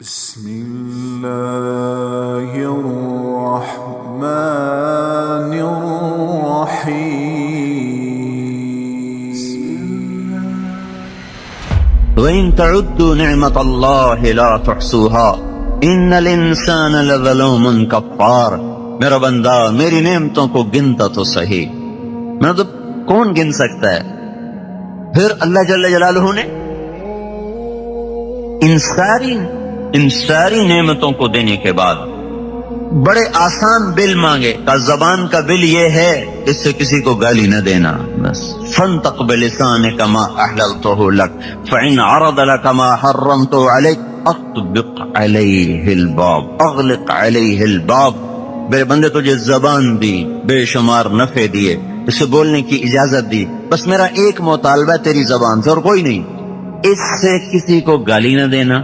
بسم الله الرحمن الرحيم وَإِن تَعُدُّوا نِعْمَةَ اللَّهِ لَا تُحْصُوهَا إِنَّ الْإِنسَانَ لَظَلُومٌ كَفَّارٌ۔ میرا بندہ میری نعمتوں کو گنتا تو صحیح، مطلب کون گن سکتا ہے؟ پھر اللہ جل جلالہ نے ان ساری نعمتوں کو دینے کے بعد بڑے آسان بل مانگے کہ زبان کا بل یہ ہے اس سے کسی کو گالی نہ دینا، بس فَانْطَقْ بِلِسَانِكَ مَا أَحْلَلْتُهُ لَكَ فَإِنْ عَرَضَ لَكَ مَا حَرَّمْتُ عَلَيْكَ أَطْبِقْ عَلَيْهِ الْبَابَ أَغْلِقْ عَلَيْهِ الْبَابَ۔ میرے بندے تجھے زبان دی، بے شمار نفع دیے، اسے بولنے کی اجازت دی، بس میرا ایک مطالبہ تیری زبان سے اور کوئی نہیں، اس سے کسی کو گالی نہ دینا،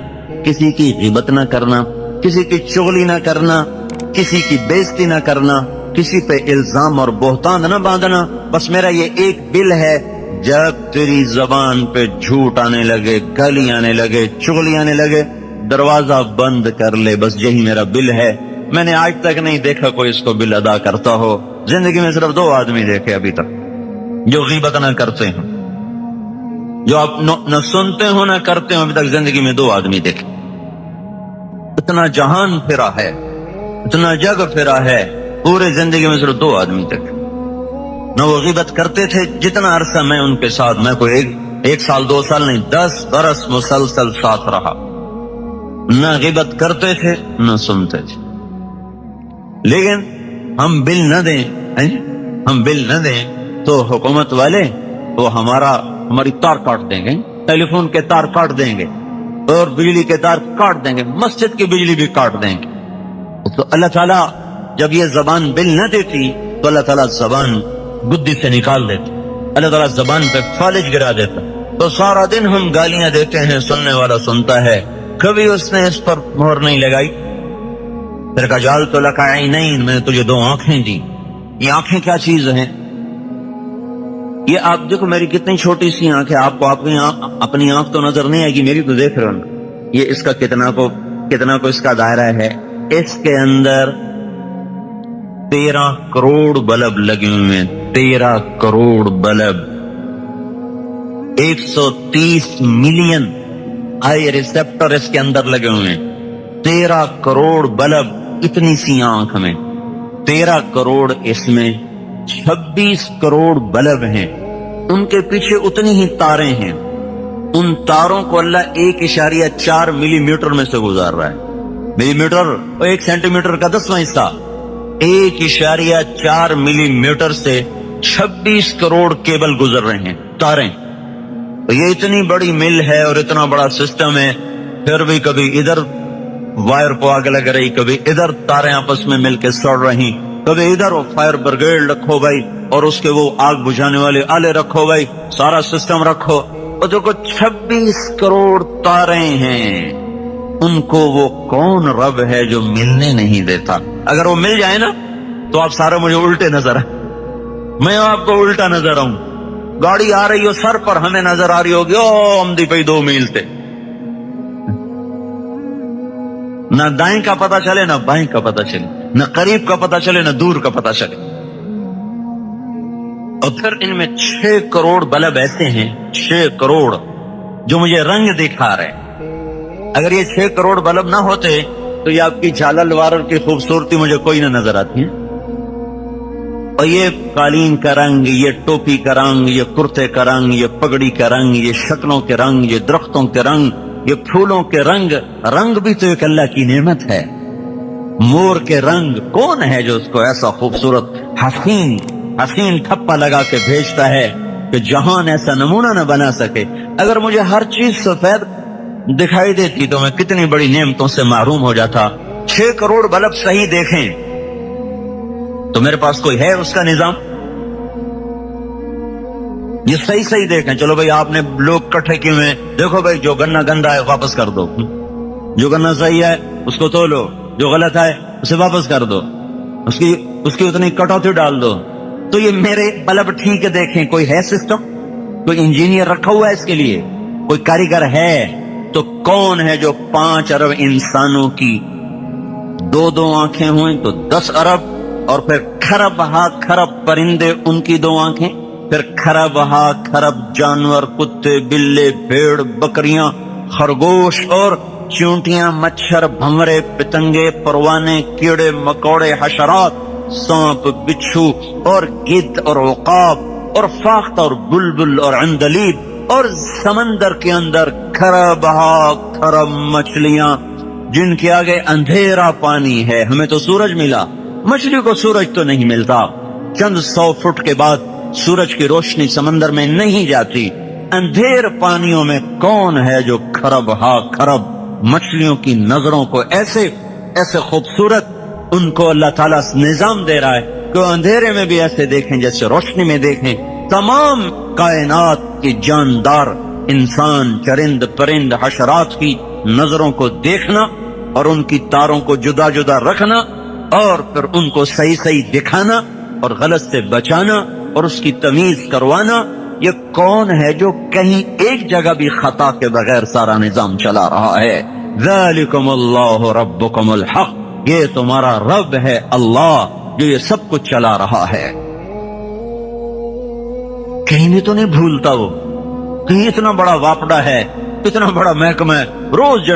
کسی کی غیبت نہ کرنا، کسی کی چغلی نہ کرنا، کسی کی بےزتی نہ کرنا، کسی پہ الزام اور بہتان نہ باندھنا، بس میرا یہ ایک بل ہے، جب تیری زبان پہ جھوٹ آنے لگے، گالی آنے لگے، چغلی آنے لگے، دروازہ بند کر لے، بس یہی میرا بل ہے۔ میں نے آج تک نہیں دیکھا کوئی اس کو بل ادا کرتا ہو، زندگی میں صرف 2 آدمی دیکھے ابھی تک جو غیبت نہ کرتے ہیں، جو آپ نہ سنتے ہو نہ کرتے ہو، ابھی تک زندگی میں 2 آدمی دیکھے۔ اتنا جہان پھرا ہے، اتنا جگ پھرا ہے، پورے زندگی میں صرف 2 آدمی تک نہ وہ غیبت کرتے تھے۔ جتنا عرصہ میں ان کے ساتھ، میں کوئی ایک سال 2 سال نہیں، 10 برس مسلسل ساتھ رہا، نہ غیبت کرتے تھے نہ سنتے تھے۔ لیکن ہم بل نہ دیں، ہم بل نہ دیں تو حکومت والے وہ ہماری تار کاٹ دیں گے، ٹیلی فون کے تار کاٹ دیں گے اور بجلی کے تار کاٹ دیں گے، مسجد کی بجلی بھی کاٹ دیں گے۔ تو اللہ تعالیٰ جب یہ زبان بل نہ دیتی تو اللہ تعالیٰ زبان گدی سے نکال دیتا، اللہ تعالیٰ زبان پہ فالج گرا دیتا۔ تو سارا دن ہم گالیاں دیتے ہیں، سننے والا سنتا ہے، کبھی اس نے اس پر مہر نہیں لگائی۔ پھر کہا جعلت لک عینین، میں نے تجھے 2 آنکھیں دی۔ یہ آنکھیں کیا چیز ہیں؟ یہ آپ دیکھو میری کتنی چھوٹی سی آنکھ ہے، آپ کو اپنی آنکھ تو نظر نہیں آئے گی، میری تو دیکھ رہے ہو، یہ اس کا کتنا کو اس کا دائرہ ہے۔ اس کے اندر 13 کروڑ بلب لگے ہوئے ہیں، 13 crore bulb, 130 million I receptor اس کے اندر لگے ہوئے ہیں، 13 کروڑ بلب اتنی سی آنکھ میں، 13 کروڑ اس میں، 26 کروڑ بلب ہیں، ان کے پیچھے اتنی ہی تاریں ہیں، ان تاروں کو اللہ 1.4 ملی میٹر میں سے گزار رہا ہے۔ ملی میٹر 1 سینٹی میٹر کا 10واں حصہ، 1.4 ملی میٹر سے 26 کروڑ کیبل گزر رہے ہیں، تاریں۔ تو یہ اتنی بڑی مل ہے اور اتنا بڑا سسٹم ہے، پھر بھی کبھی ادھر وائر کو آگ لگ رہی، کبھی ادھر تاریں آپس میں مل کے سڑ رہی، کبھی ادھر وہ فائر بریگیڈ رکھو بھائی اور اس کے وہ آگ بجھانے والے آلے رکھو بھائی، سارا سسٹم رکھو۔ اور جو 26 کروڑ تاریں ہیں، ان کو وہ کون رب ہے جو ملنے نہیں دیتا؟ اگر وہ مل جائے نا تو آپ سارے مجھے الٹے نظر آئے، میں آپ کو الٹا نظر آؤں، گاڑی آ رہی ہو سر پر ہمیں نظر آ رہی ہوگی او ہمدی پہ 2 میل تے، نہ دائیں کا پتہ چلے نہ بائیں کا پتہ چلے، نہ قریب کا پتہ چلے نہ دور کا پتہ چلے۔ اور پھر ان میں 6 کروڑ بلب ایسے ہیں، 6 کروڑ جو مجھے رنگ دکھا رہے ہیں۔ اگر یہ 6 کروڑ بلب نہ ہوتے تو یہ آپ کی جھالل وارر کی خوبصورتی مجھے کوئی نہ نظر آتی ہے۔ اور یہ قالین کا رنگ، یہ ٹوپی کا رنگ، یہ کرتے کا رنگ، یہ پگڑی کا رنگ، یہ شکلوں کے رنگ، یہ درختوں کے رنگ، یہ پھولوں کے رنگ، رنگ بھی تو ایک اللہ کی نعمت ہے۔ مور کے رنگ، کون ہے جو اس کو ایسا خوبصورت حسین ٹھپا لگا کے بھیجتا ہے کہ جہان ایسا نمونہ نہ بنا سکے؟ اگر مجھے ہر چیز سفید دکھائی دیتی تو میں کتنی بڑی نعمتوں سے محروم ہو جاتا۔ 6 کروڑ بلب صحیح دیکھیں تو میرے پاس کوئی ہے اس کا نظام؟ یہ صحیح دیکھیں، چلو بھائی آپ نے لوگ کٹھے کیے ہوئے، دیکھو بھائی جو گنا گندا ہے واپس کر دو، جو گنا صحیح ہے اس کو تولو، جو غلط ہے اسے واپس کر دو، اس کی اتنی کٹوتی ڈال دو۔ تو یہ میرے بلب ٹھیک ہے دیکھیں، کوئی ہے سسٹم؟ کوئی انجینئر رکھا ہوا ہے اس کے لیے؟ کوئی کاریگر ہے؟ تو کون ہے جو 5 ارب انسانوں کی 2 آنکھیں ہوئیں تو 10 ارب، اور پھر کھرب ہا کھرب پرندے ان کی 2 آنکھیں، پھر کھرب ہا کھرب جانور، کتے، بلے، بھیڑ، بکریاں، خرگوش اور چونٹیاں، مچھر، بھنورے، پتنگے، پروانے، کیڑے مکوڑے، حشرات، سانپ، بچھو اور گدھ اور عقاب اور فاختہ اور بلبل اور عندلیب، اور سمندر کے اندر کھرب ہا کھرب مچھلیاں جن کے آگے اندھیرا پانی ہے۔ ہمیں تو سورج ملا، مچھلی کو سورج تو نہیں ملتا۔ چند 100 فٹ کے بعد سورج کی روشنی سمندر میں نہیں جاتی۔ اندھیر پانیوں میں کون ہے جو کھرب ہا کھرب مچھلیوں کی نظروں کو ایسے خوبصورت ان کو اللہ تعالیٰ نظام دے رہا ہے کہ وہ اندھیرے میں بھی ایسے دیکھیں جیسے روشنی میں دیکھیں۔ تمام کائنات کی جاندار انسان، چرند، پرند، حشرات کی نظروں کو دیکھنا اور ان کی تاروں کو جدا جدا رکھنا اور پھر ان کو صحیح صحیح دکھانا اور غلط سے بچانا اور اس کی تمیز کروانا، یہ کون ہے جو کہیں ایک جگہ بھی خطا کے بغیر سارا نظام چلا رہا ہے؟ ذالکم اللہ ربکم الحق، یہ تمہارا رب ہے اللہ جو یہ سب کچھ چلا رہا ہے۔ کہیں نہیں تو نہیں بھولتا وہ، کہیں اتنا بڑا واپڈا ہے، اتنا بڑا محکمہ ہے، روز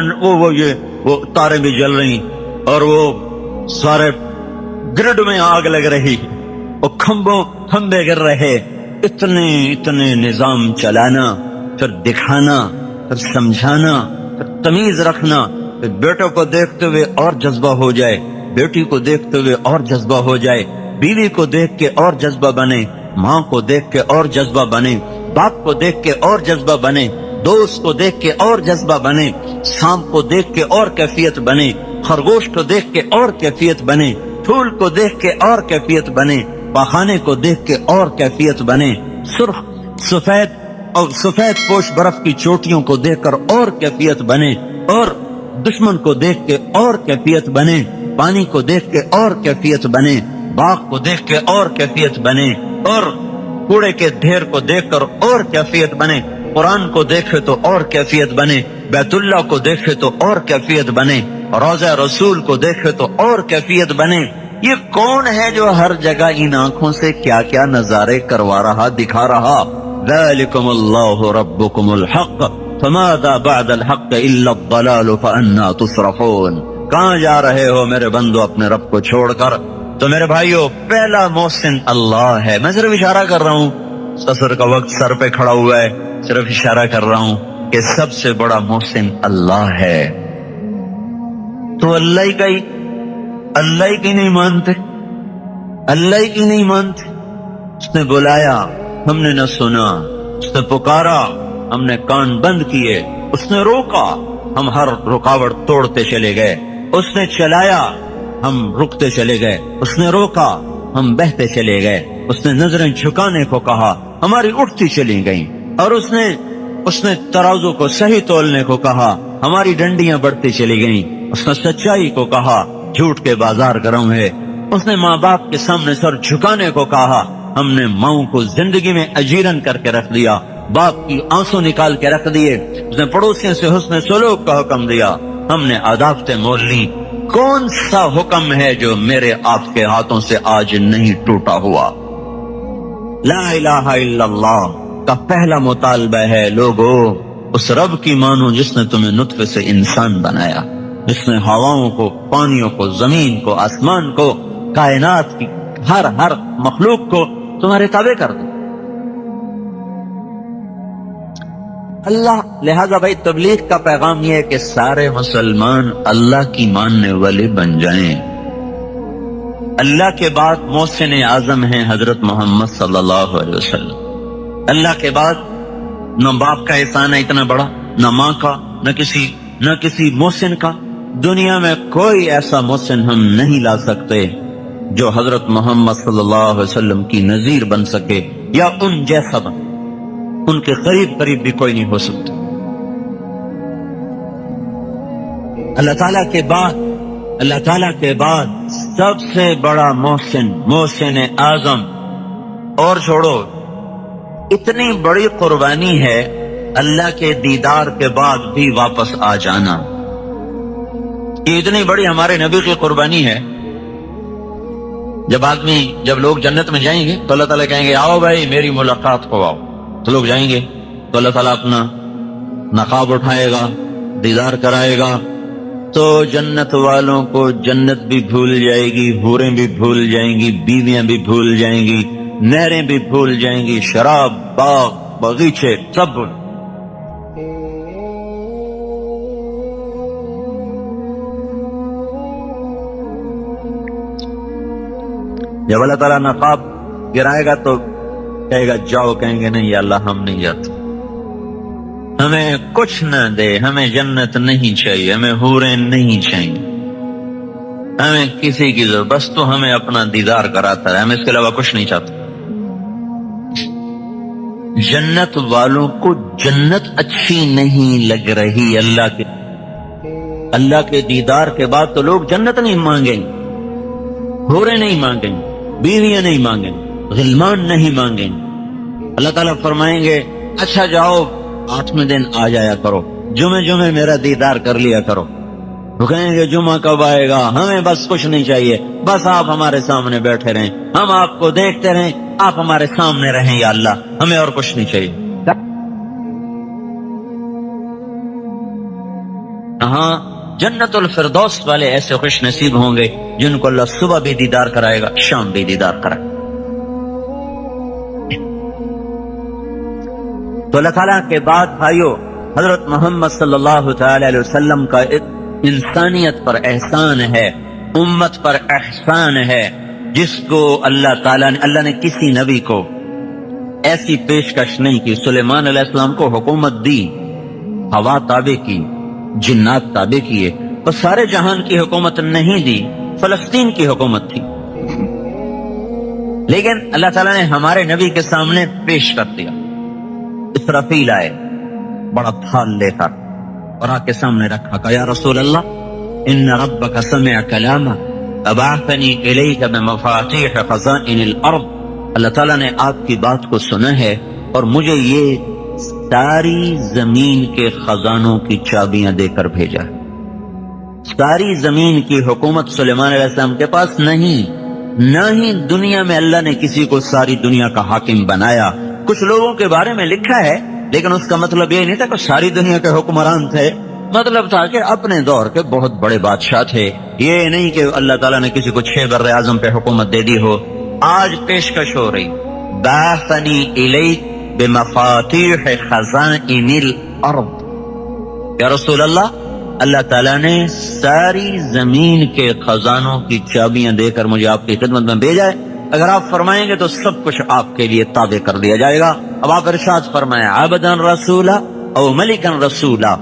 وہ تارے بھی جل رہی اور وہ سارے گرڈ میں آگ لگ رہی، وہ کھمبے گر رہے، اتنے نظام چلانا، پھر دکھانا، پھر سمجھانا، پھر تمیز رکھنا، پھر بیٹوں کو دیکھتے ہوئے اور جذبہ ہو جائے، بیٹی کو دیکھتے ہوئے اور جذبہ ہو جائے، بیوی کو دیکھ کے اور جذبہ بنے، ماں کو دیکھ کے اور جذبہ بنے، باپ کو دیکھ کے اور جذبہ بنے، دوست کو دیکھ کے اور جذبہ بنے، سانپ کو دیکھ کے اور کیفیت بنے، خرگوش کو دیکھ کے اور کیفیت بنے، پھول کو دیکھ کے اور کیفیت بنے، پخانے کو دیکھ کے اور کیفیت بنے، سرخ سفید پوش برف کی چوٹیوں کو دیکھ کر اور کیفیت بنے، اور دشمن کو دیکھ کے اور کیفیت بنے، پانی کو دیکھ کے اور کیفیت بنے، باغ کو دیکھ کے اور کیفیت بنے، اور کوڑے کے ڈھیر کو دیکھ کر اور کیفیت بنے، قرآن کو دیکھے تو اور کیفیت بنے، بیت اللہ کو دیکھے تو اور کیفیت بنے، روضہ رسول کو دیکھے تو اور کیفیت بنے۔ یہ کون ہے جو ہر جگہ ان آنکھوں سے کیا کیا نظارے کروا رہا، دکھا رہا؟ ذالکم اللہ ربکم الحق فماذا بعد الحق الا الضلال فانا تصرفون۔ کہاں جا رہے ہو میرے بندو اپنے رب کو چھوڑ کر؟ تو میرے بھائیو، پہلا محسن اللہ ہے۔ میں صرف اشارہ کر رہا ہوں، سسر کا وقت سر پہ کھڑا ہوا ہے، صرف اشارہ کر رہا ہوں کہ سب سے بڑا محسن اللہ ہے۔ تو اللہ کی نہیں مانتے، اللہ کی نہیں مانتے۔ اس نے بلایا، ہم نے نہ سنا، اس نے پکارا، ہم نے کان بند کیے، اس نے روکا، ہم ہر رکاوٹ توڑتے چلے گئے، اس نے چلایا، ہم رکتے چلے گئے، اس نے روکا، ہم بہتے چلے گئے، اس نے نظریں جھکانے کو کہا، ہماری اٹھتی چلی گئیں، اور اس نے ترازو کو صحیح تولنے کو کہا، ہماری ڈنڈیاں بڑھتی چلی گئیں، اس نے سچائی کو کہا، جھوٹ کے بازار گرم ہے، اس نے ماں باپ کے سامنے سر جھکانے کو کہا، ہم نے ماؤں کو زندگی میں اجیرن کر کے رکھ دیا، باپ کی آنسو نکال کے رکھ دیے، اس نے پڑوسیوں سے حسن سلوک کا حکم دیا، ہم نے عداوتیں مول لی۔ کون سا حکم ہے جو میرے آپ کے ہاتھوں سے آج نہیں ٹوٹا ہوا؟ لا الہ الا اللہ کا پہلا مطالبہ ہے، لوگو اس رب کی مانو جس نے تمہیں نطفے سے انسان بنایا، جس نے ہواؤں کو، پانیوں کو، زمین کو، آسمان کو، کائنات کی ہر مخلوق کو تمہارے تابع کر دو۔ اللہ لہذا بھائی تبلیغ کا پیغام یہ ہے کہ سارے مسلمان اللہ کی ماننے والے بن جائیں۔ اللہ کے بعد محسن اعظم ہیں حضرت محمد صلی اللہ علیہ وسلم۔ اللہ کے بعد نہ باپ کا احسان ہے اتنا بڑا، نہ ماں کا، نہ کسی محسن کا۔ دنیا میں کوئی ایسا محسن ہم نہیں لا سکتے جو حضرت محمد صلی اللہ علیہ وسلم کی نظیر بن سکے یا ان جیسا بن، ان کے قریب بھی کوئی نہیں ہو سکتا۔ اللہ تعالیٰ کے بعد سب سے بڑا محسن اعظم، اور چھوڑو اتنی بڑی قربانی ہے اللہ کے دیدار کے بعد بھی واپس آ جانا. یہ اتنی بڑی ہمارے نبی کی قربانی ہے. جب لوگ جنت میں جائیں گے تو اللہ تعالیٰ کہیں گے آؤ بھائی میری ملاقات کو آؤ. تو لوگ جائیں گے تو اللہ تعالیٰ اپنا نقاب اٹھائے گا, دیدار کرائے گا, تو جنت والوں کو جنت بھی بھول جائے گی, حوریں بھی بھول جائیں گی, بیویاں بھی بھول جائیں گی, نہریں بھی بھول جائیں گی, شراب, باغ, باغیچے سب. جب اللہ تعالیٰ نقاب گرائے گا تو کہے گا جاؤ, کہیں گے نہیں یا اللہ ہم نہیں جاتے, ہمیں کچھ نہ دے, ہمیں جنت نہیں چاہیے, ہمیں حوریں نہیں چاہیے, ہمیں کسی کی ضرورت, بس تو ہمیں اپنا دیدار کراتا ہے, ہم اس کے علاوہ کچھ نہیں چاہتے. جنت والوں کو جنت اچھی نہیں لگ رہی. اللہ کے دیدار کے بعد تو لوگ جنت نہیں مانگیں, حوریں نہیں مانگیں, بیویاں نہیں مانگیں, غلمان نہیں مانگیں. اللہ تعالیٰ فرمائیں گے اچھا جاؤ 8ویں دن آ جایا کرو, جمعے میرا دیدار کر لیا کرو. وہ کہیں گے جمعہ کب آئے گا, ہمیں بس کچھ نہیں چاہیے, بس آپ ہمارے سامنے بیٹھے رہیں, ہم آپ کو دیکھتے رہیں, آپ ہمارے سامنے رہیں یا اللہ, ہمیں اور کچھ نہیں چاہیے. ہاں جنت الفردوس والے ایسے خوش نصیب ہوں گے جن کو اللہ صبح بھی دیدار کرائے گا, شام بھی دیدار کرائے گا. تو اللہ تعالیٰ کے بعد بھائیو حضرت محمد صلی اللہ تعالی علیہ وسلم کا انسانیت پر احسان ہے, امت پر احسان ہے, جس کو اللہ نے کسی نبی کو ایسی پیشکش نہیں کی. سلیمان علیہ السلام کو حکومت دی, ہوا تابع کی, جنات تابع کیے, اور سارے جہان کی حکومت نہیں دی, فلسطین کی حکومت تھی. لیکن اللہ تعالیٰ نے ہمارے نبی کے سامنے پیش کر دیا. اسرافیل آئے بڑا تھال لے کر اور آ کے سامنے رکھا کہ یا رسول اللہ ان ربک سمع کلاما ابعثنی الیک بمفاتیح خزائن الارض. اللہ تعالیٰ نے آپ کی بات کو سنا ہے اور مجھے یہ ساری زمین کے خزانوں کی چابیاں دے کر بھیجا. ساری زمین کی حکومت سلیمان علیہ السلام کے پاس نہیں, نہ ہی دنیا میں اللہ نے کسی کو ساری دنیا کا حاکم بنایا. کچھ لوگوں کے بارے میں لکھا ہے لیکن اس کا مطلب یہ نہیں تھا کہ ساری دنیا کے حکمران تھے, مطلب تھا کہ اپنے دور کے بہت بڑے بادشاہ تھے. یہ نہیں کہ اللہ تعالیٰ نے کسی کو 6 بر اعظم پہ حکومت دے دی ہو. آج پیشکش ہو رہی بعثنی الیک بمفاتیح خزائن الارض. یا رسول اللہ تعالیٰ نے ساری زمین کے خزانوں کی چابیاں دے کر مجھے آپ کی خدمت میں بھیجا ہے, اگر آپ فرمائیں گے تو سب کچھ آپ کے لیے تابع کر دیا جائے گا. اب آپ ارشاد فرمائیں عبدا رسولا او ملکا رسولا.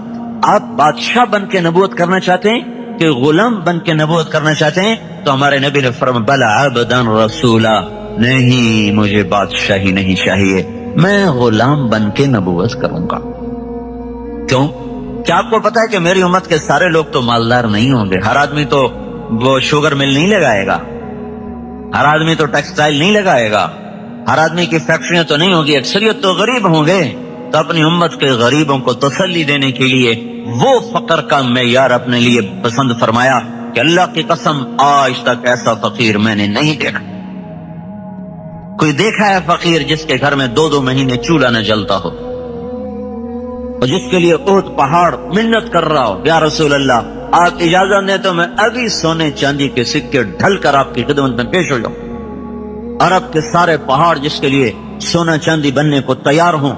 آپ بادشاہ بن کے نبوت کرنا چاہتے ہیں کہ غلام بن کے نبوت کرنا چاہتے ہیں؟ تو ہمارے نبی نے فرمایا بلا عبدا رسولا, نہیں مجھے بادشاہی نہیں چاہیے, میں غلام بن کے نبوت کروں گا. کیوں؟ کیا آپ کو پتا ہے کہ میری امت کے سارے لوگ تو مالدار نہیں ہوں گے. ہر آدمی تو وہ شوگر مل نہیں لگائے گا, ہر آدمی تو ٹیکسٹائل نہیں لگائے گا, ہر آدمی کی فیکٹریاں تو نہیں ہوگی, اکثریت تو غریب ہوں گے. تو اپنی امت کے غریبوں کو تسلی دینے کے لیے وہ فقر کا معیار اپنے لیے پسند فرمایا کہ اللہ کی قسم آج تک ایسا فقیر میں نے نہیں دیکھا. کوئی دیکھا ہے فقیر جس کے گھر میں 2 مہینے چولہا نہ جلتا ہو, اور جس کے لیے احد پہاڑ منت کر رہا ہو یا رسول اللہ آپ اجازت دیں تو میں ابھی سونے چاندی کے سکے ڈھل کر آپ کی خدمت میں پیش ہو جاؤں. عرب کے سارے پہاڑ جس کے لیے سونا چاندی بننے کو تیار ہوں,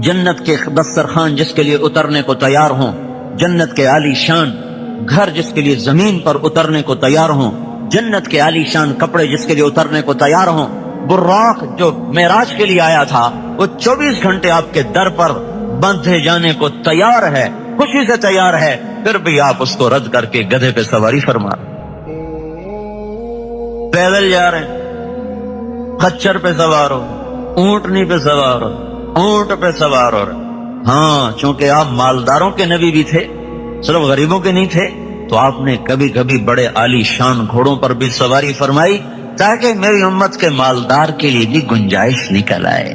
جنت کے دسترخوان جس کے لیے اترنے کو تیار ہوں, جنت کے عالی شان گھر جس کے لیے زمین پر اترنے کو تیار ہوں, جنت کے عالی شان کپڑے جس کے لیے اترنے کو تیار ہوں. براق جو معراج کے لیے آیا تھا وہ 24 گھنٹے آپ کے در پر باندھے جانے کو تیار ہے, خوشی سے تیار ہے, پھر بھی آپ اس کو رد کر کے گدھے پہ سواری فرما, پیدل جا رہے ہیں, خچر پہ سوار ہو, اونٹنی پہ سوار ہو, اونٹ پہ سوار ہو رہے. ہاں چونکہ آپ مالداروں کے نبی بھی تھے, صرف غریبوں کے نہیں تھے, تو آپ نے کبھی کبھی بڑے عالی شان گھوڑوں پر بھی سواری فرمائی تاکہ میری امت کے مالدار کے لیے بھی گنجائش نکل آئے.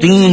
3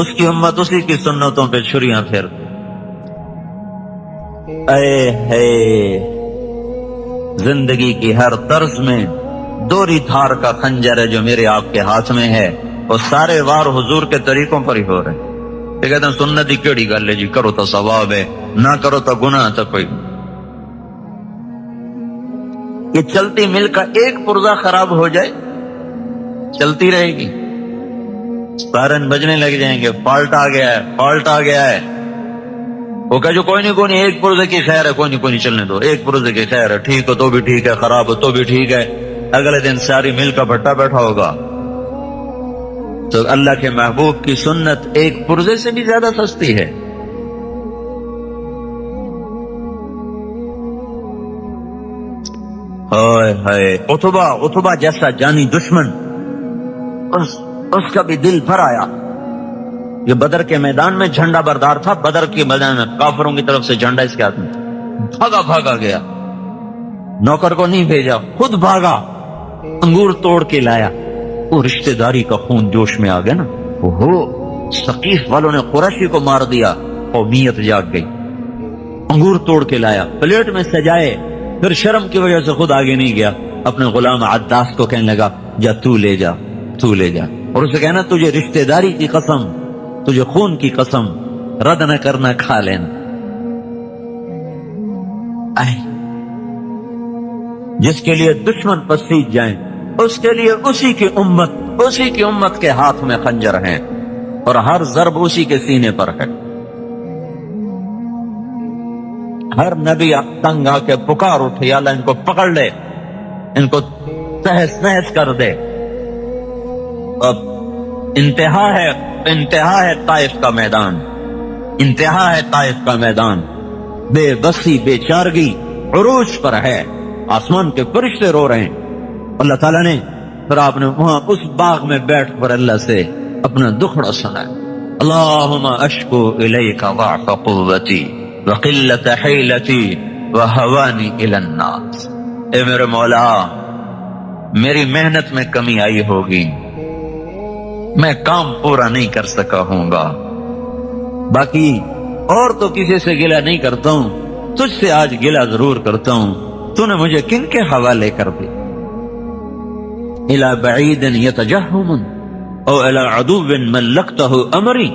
اس کی امت اسی کی سنتوں پہ چھریاں پھر اے ہے زندگی کی ہر طرز میں دوری دھار کا خنجر ہے جو میرے آپ کے ہاتھ میں ہے، اور سارے وار حضور کے طریقوں پر ہی ہو رہے ہیں۔ یہ کہتے ہیں سنت ہی کیڑی گل ہے جی، کرو تو ثواب ہے، نہ کرو تو گناہ تو کوئی۔ یہ چلتی مل کا ایک پرزہ خراب ہو جائے چلتی رہے گی، سائرن بجنے لگ جائیں گے، فالٹ آ گیا ہے، فالٹ آ گیا ہے۔ وہ کہا جو کوئی نہیں ایک پرزے کی خیر ہے، کوئی نہیں چلنے دو، ایک پرزے کی خیر ہے، ٹھیک ہو تو بھی ٹھیک ہے، خراب ہو تو بھی ٹھیک ہے، اگلے دن ساری مل کا بھٹا بیٹھا ہوگا۔ تو اللہ کے محبوب کی سنت ایک پرزے سے بھی زیادہ سستی ہے۔ ہائے ہائے، اتبا جیسا جانی دشمن، اس کا بھی دل بھر آیا۔ یہ بدر کے میدان میں جھنڈا بردار تھا، بدر کے میدان میں کافروں کی طرف سے جھنڈا اس کے ہاتھ میں بھاگا گیا، نوکر کو نہیں بھیجا، خود بھاگا، انگور توڑ کے لایا۔ وہ رشتہ داری کا خون جوش میں آ گیا نا، ثقیف والوں نے قریشی کو مار دیا، قومیت جاگ گئی۔ انگور توڑ کے لایا، پلیٹ میں سجائے، پھر شرم کی وجہ سے خود آگے نہیں گیا، اپنے غلام عداس کو کہنے لگا جا تو لے جا، اور اسے کہنا تجھے رشتہ داری کی قسم، تجھے خون کی قسم، رد نہ کرنا، کھا لینا۔ جس کے لیے دشمن پسیج جائیں اس کے لیے اسی کی امت کے ہاتھ میں خنجر ہیں، اور ہر ضرب اسی کے سینے پر ہے۔ ہر نبی تنگ آ کے پکار اٹھے یا اللہ ان کو پکڑ لے، ان کو تہس نہس کر دے۔ اب انتہا ہے طائف کا میدان، انتہا ہے طائف کا میدان، بے بسی بے چارگی عروج پر ہے، آسمان کے فرشتے رو رہے ہیں۔ اللہ تعالیٰ نے پھر آپ نے وہاں اس باغ میں بیٹھ کر اللہ سے اپنا دکھڑا سنا، اللہم اشکو الیک ضعف قوتی وقلت حیلتی وہوانی الی الناس۔ اے میرے مولا، میری محنت میں کمی آئی ہوگی، میں کام پورا نہیں کر سکا ہوں گا، باقی اور تو کسی سے گلہ نہیں کرتا ہوں، تجھ سے آج گلہ ضرور کرتا ہوں، تو نے مجھے کن کے حوالے کر دی؟ الى بعید یتجہم او الى عدو ملکتہ امری،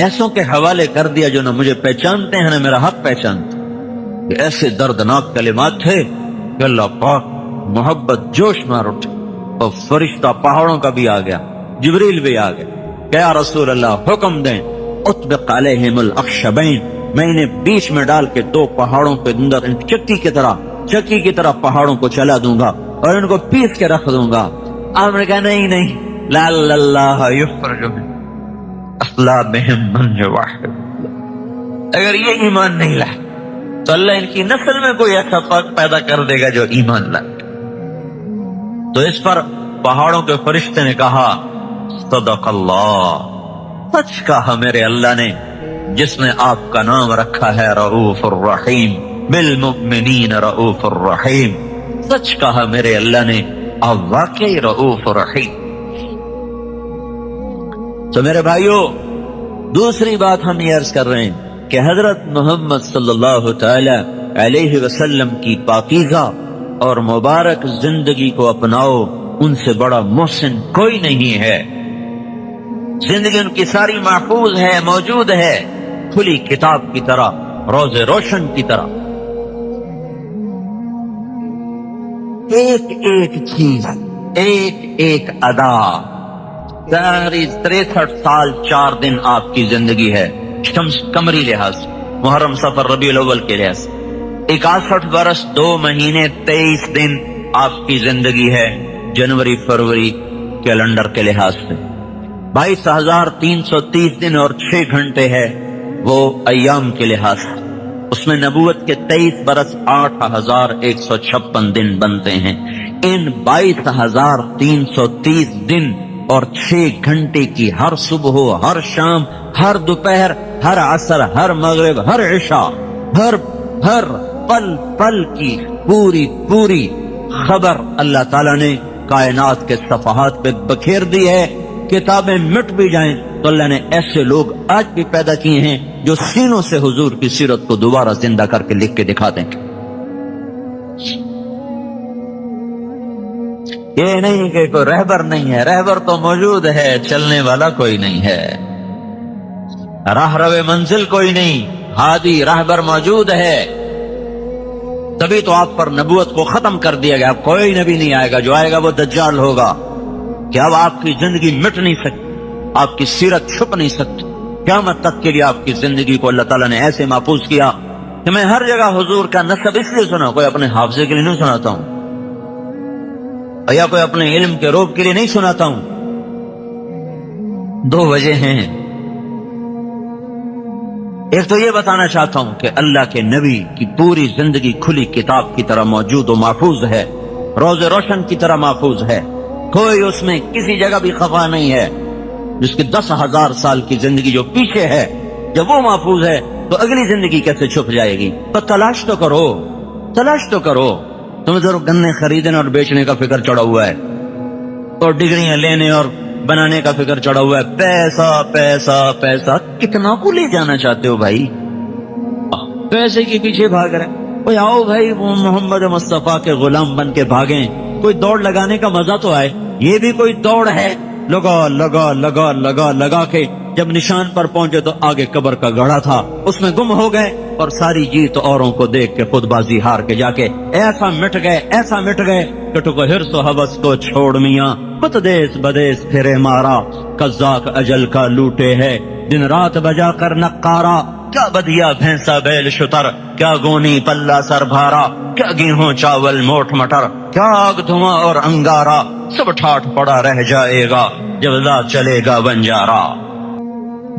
ایسوں کے حوالے کر دیا جو نہ مجھے پہچانتے ہیں نہ میرا حق پہچانتے۔ یہ ایسے دردناک کلمات تھے کہ اللہ پاک محبت جوش مار اٹھے، اور فرشتہ پہاڑوں کا بھی آ گیا، جبریل بھی آ گیا کہ یا رسول اللہ حکم دیں اطبق علیہم الاخشبین، میں انہیں بیچ میں ڈال کے دو پہاڑوں کے اندر چکی کی طرح پہاڑوں کو چلا دوں گا اور ان کو پیس کے رکھ دوں گا۔ آپ نے کہا نہیں، لعل اللہ یخرج من اصلابہم من یوحد، اگر یہ ایمان نہیں لائے تو اللہ ان کی نسل میں کوئی ایسا پیدا کر دے گا جو ایمان لائے۔ تو اس پر پہاڑوں کے فرشتے نے کہا صدق اللہ، سچ کہا میرے اللہ نے، جس نے آپ کا نام رکھا ہے رؤوف الرحیم، بالمؤمنین رؤوف الرحیم، سچ کہا میرے اللہ نے، آپ واقعی رؤوف الرحیم۔ تو میرے بھائیو، دوسری بات ہم یہ عرض کر رہے ہیں کہ حضرت محمد صلی اللہ تعالی علیہ وسلم کی پاکیزہ اور مبارک زندگی کو اپناؤ، ان سے بڑا محسن کوئی نہیں ہے۔ زندگی ان کی ساری محفوظ ہے، موجود ہے، کھلی کتاب کی طرح، روز روشن کی طرح۔ ایک ایک چیز، ایک ایک ادا، ساری 63 سال 4 دن آپ کی زندگی ہے، شمس قمری لحاظ، محرم سفر ربیع الاول کے لحاظ، 61 برس 2 مہینے 23 دن آپ کی زندگی ہے، جنوری فروری کیلنڈر کے لحاظ سے 22,330 دن اور 6 گھنٹے ہے وہ ایام کے لحاظ سے۔ اس میں نبوت کے 23 برس 8,156 دن بنتے ہیں۔ ان 22,330 دن اور 6 گھنٹے کی ہر صبح، ہر شام، ہر دوپہر، ہر عصر، ہر مغرب، ہر عشاء، ہر پل پل کی پوری خبر اللہ تعالیٰ نے کائنات کے صفحات پہ بکھیر دی ہے کتابیں مٹ بھی جائیں تو اللہ نے ایسے لوگ آج بھی پیدا کیے ہیں جو سینوں سے حضور کی سیرت کو دوبارہ زندہ کر کے لکھ کے دکھا دیں گے۔ یہ نہیں کہ کوئی رہبر نہیں ہے، رہبر تو موجود ہے، چلنے والا کوئی نہیں ہے، راہ رو منزل کوئی نہیں، ہادی رہبر موجود ہے۔ تبھی تو آپ پر نبوت کو ختم کر دیا گیا، کوئی نبی نہیں آئے گا، جو آئے گا وہ دجال ہوگا کہ اب آپ کی زندگی مٹ نہیں سکتی، آپ کی سیرت چھپ نہیں سکتی۔ قیامت تک کے لیے آپ کی زندگی کو اللہ تعالیٰ نے ایسے محفوظ کیا کہ میں ہر جگہ حضور کا نسب اس لیے سنا، کوئی اپنے حافظے کے لیے نہیں سناتا ہوں یا کوئی اپنے علم کے روب کے لیے نہیں سناتا ہوں۔ دو وجہ ہیں، ایک تو یہ بتانا چاہتا ہوں کہ اللہ کے نبی کی پوری زندگی کھلی کتاب کی طرح موجود و محفوظ ہے، روز روشن کی طرح محفوظ ہے، کوئی اس میں کسی جگہ بھی خفا نہیں ہے۔ جس کی 10,000 سال کی زندگی جو پیچھے ہے، جب وہ محفوظ ہے تو اگلی زندگی کیسے چھپ جائے گی؟ تو تلاش تو کرو، تلاش تو کرو۔ تمہیں ضرور گنے خریدنے اور بیچنے کا فکر چڑھا ہوا ہے، اور ڈگریاں لینے اور بنانے کا فکر چڑھا ہوا ہے، پیسہ پیسہ پیسہ۔ کتنا کو لے جانا چاہتے ہو بھائی؟ پیسے کے پیچھے بھاگ رہے، آؤ بھائی وہ محمد مصطفیٰ کے غلام بن کے بھاگیں، کوئی دوڑ لگانے کا مزہ تو آئے۔ یہ بھی کوئی دوڑ ہے، لگا لگا لگا لگا لگا کے جب نشان پر پہنچے تو آگے قبر کا گڑھا تھا، اس میں گم ہو گئے، اور ساری جیت اوروں کو دیکھ کے خود بازی ہار کے جا کے ایسا مٹ گئے، ایسا مٹ گئے کہ ٹکو ہرس و حوث کو چھوڑ میاں، بت دیس بدیس پھرے مارا، قزاق اجل کا لوٹے ہے، دن رات بجا کر نقارا، کیا بدیا بھینسا بیل شتر، کیا گونی پلہ سر بھارا، کیا گیہوں چاول موٹ مٹر، کیا آگ دھواں اور انگارا، سب ٹھاٹ پڑا رہ جائے گا جب لا چلے گا بنجارا۔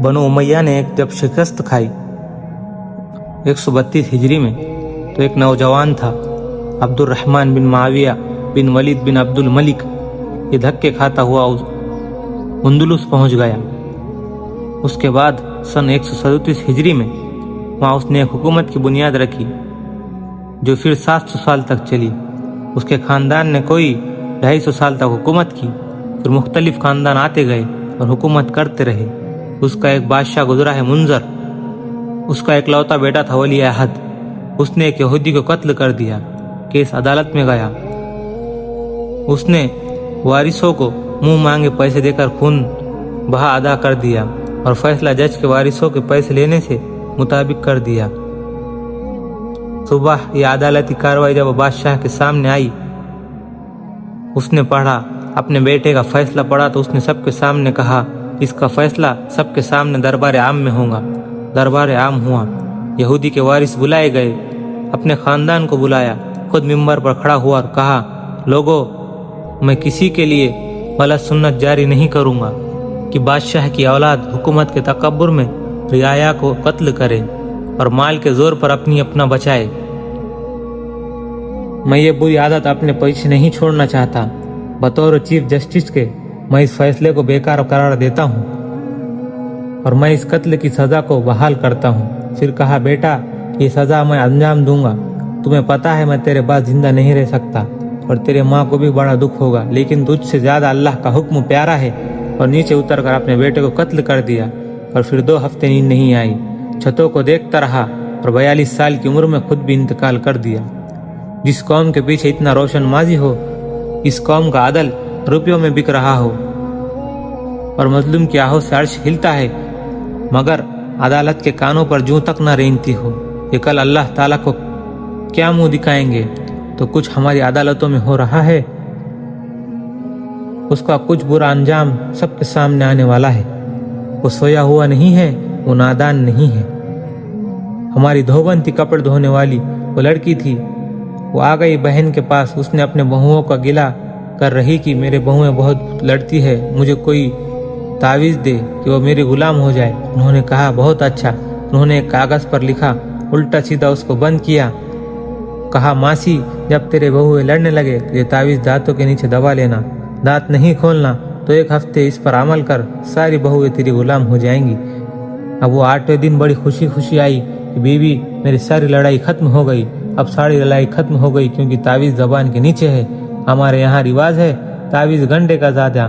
بنو امیہ نے ایک جب شکست کھائی 132 ہجری میں، تو ایک نوجوان تھا عبد الرحمن بن معاویہ بن ولید بن عبد الملک، یہ دھکے کھاتا ہوا اندلس پہنچ گیا۔ اس کے بعد سن 137 ہجری میں وہاں اس نے ایک حکومت کی بنیاد رکھی جو پھر 700 سال تک چلی۔ اس کے خاندان نے کوئی 250 سال تک حکومت کی، پھر مختلف خاندان آتے گئے اور حکومت کرتے رہے۔ اس کا ایک بادشاہ گزرا ہے منظر، اس کا ایک لوتا بیٹا تھا ولی عہد، اس نے ایک یہودی کو قتل کر دیا۔ کیس عدالت میں گیا، اس نے وارثوں کو منہ مانگے پیسے دے کر خون بہا ادا کر دیا، اور فیصلہ جج کے وارثوں کے پیسے لینے سے مطابق کر دیا۔ صبح یہ عدالتی کارروائی جب بادشاہ کے سامنے آئی، اس نے پڑھا، اپنے بیٹے کا فیصلہ پڑھا تو اس نے سب کے سامنے کہا اس کا فیصلہ سب کے سامنے دربار عام میں ہوگا۔ دربار عام ہوا، یہودی کے وارث بلائے گئے، اپنے خاندان کو بلایا، خود ممبر پر کھڑا ہوا اور کہا، لوگو میں کسی کے لیے غلط سنت جاری نہیں کروں گا کہ بادشاہ کی اولاد حکومت کے تکبر میں رعایا کو قتل کرے اور مال کے زور پر اپنا بچائے۔ میں یہ بری عادت اپنے پیچھے نہیں چھوڑنا چاہتا۔ بطور چیف جسٹس کے میں اس فیصلے کو بیکار قرار دیتا ہوں اور میں اس قتل کی سزا کو بحال کرتا ہوں۔ پھر کہا، بیٹا یہ سزا میں انجام دوں گا، تمہیں پتا ہے میں تیرے بعد زندہ نہیں رہ سکتا اور تیرے ماں کو بھی بڑا دکھ ہوگا، لیکن تجھ سے زیادہ اللہ کا حکم پیارا ہے۔ اور نیچے اتر کر اپنے بیٹے کو قتل کر دیا، اور پھر 2 ہفتے نیند نہیں آئی، چھتوں کو دیکھتا رہا، اور 42 سال کی عمر میں خود بھی انتقال کر دیا۔ جس قوم کے پیچھے اتنا روشن ماضی ہو، اس قوم کا عدل روپیوں میں بک رہا ہو، اور مظلوم کی آہوں سے عرش ہلتا ہے، مگر عدالت کے کانوں پر جوں تک نہ رینگتی ہو کہ کل اللہ تعالیٰ کو کیا منہ دکھائیں گے، تو کچھ ہماری عدالتوں میں ہو رہا ہے، اس کا کچھ برا انجام سب کے سامنے آنے والا ہے۔ وہ سویا ہوا نہیں ہے، وہ نادان نہیں ہے۔ ہماری دھوبن تھی کپڑے دھونے والی، وہ لڑکی تھی، وہ آ گئی بہن کے پاس، اس نے اپنے بہوؤں کا گلہ کر رہی کہ میرے بہویں بہت لڑتی ہے، مجھے کوئی تعویذ دے کہ وہ میری غلام ہو جائے۔ انہوں نے کہا، بہت اچھا۔ انہوں نے ایک کاغذ پر لکھا، الٹا سیدھا اس کو بند کیا، کہا، ماسی جب تیرے بہویں لڑنے لگے تو یہ تعویذ دانتوں کے نیچے دبا لینا، دانت نہیں کھولنا، تو 1 ہفتے اس پر عمل کر، ساری بہویں تیری غلام ہو جائیں گی۔ اب وہ 8ویں دن بڑی خوشی خوشی آئی کہ بیوی میری ساری لڑائی ختم ہو گئی، اب ساری لڑائی ختم ہو گئی کیونکہ تعویذ زبان کے نیچے ہے۔ ہمارے یہاں رواج ہے تعویذ گنڈے کا زیادہ